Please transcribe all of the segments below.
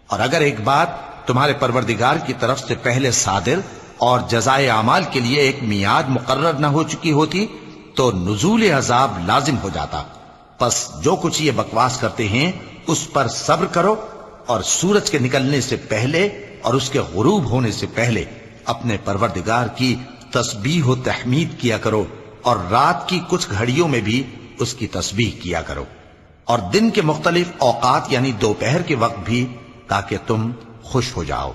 اور اگر ایک بات تمہارے پروردگار کی طرف سے پہلے صادر اور جزائے اعمال کے لیے ایک میعاد مقرر نہ ہو چکی ہوتی تو نزول عذاب لازم ہو جاتا. پس جو کچھ یہ بکواس کرتے ہیں اس پر صبر کرو، اور سورج کے نکلنے سے پہلے اور اس کے غروب ہونے سے پہلے اپنے پروردگار کی تسبیح و تحمید کیا کرو، اور رات کی کچھ گھڑیوں میں بھی اس کی تسبیح کیا کرو، اور دن کے مختلف اوقات یعنی دوپہر کے وقت بھی، تاکہ تم خوش ہو جاؤ.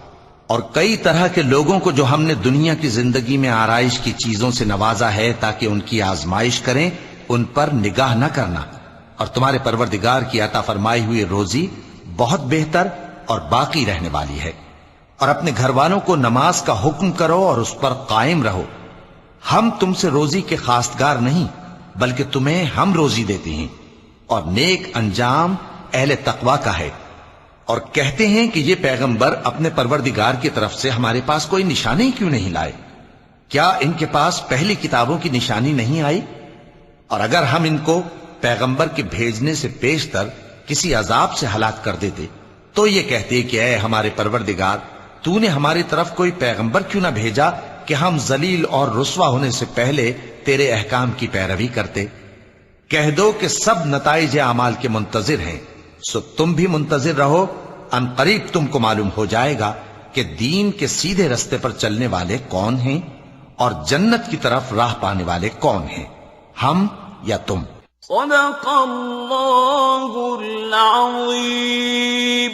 اور کئی طرح کے لوگوں کو جو ہم نے دنیا کی زندگی میں آرائش کی چیزوں سے نوازا ہے تاکہ ان کی آزمائش کریں، ان پر نگاہ نہ کرنا. اور تمہارے پروردگار کی عطا فرمائی ہوئی روزی بہت بہتر اور باقی رہنے والی ہے. اور اپنے گھر والوں کو نماز کا حکم کرو اور اس پر قائم رہو. ہم تم سے روزی کے خواستگار نہیں، بلکہ تمہیں ہم روزی دیتے ہیں، اور نیک انجام اہل تقوی کا ہے. اور کہتے ہیں کہ یہ پیغمبر اپنے پروردگار کی طرف سے ہمارے پاس کوئی نشانی کیوں نہیں لائے؟ کیا ان کے پاس پہلی کتابوں کی نشانی نہیں آئی؟ اور اگر ہم ان کو پیغمبر کے بھیجنے سے پیشتر کسی عذاب سے ہلاک کر دیتے تو یہ کہتے کہ اے ہمارے پروردگار، تو نے ہماری طرف کوئی پیغمبر کیوں نہ بھیجا کہ ہم ذلیل اور رسوا ہونے سے پہلے تیرے احکام کی پیروی کرتے. کہہ دو کہ سب نتائج اعمال کے منتظر ہیں، سو تم بھی منتظر رہو. ان قریب تم کو معلوم ہو جائے گا کہ دین کے سیدھے رستے پر چلنے والے کون ہیں اور جنت کی طرف راہ پانے والے کون ہیں، ہم یا تم. صدق اللہ العظیم.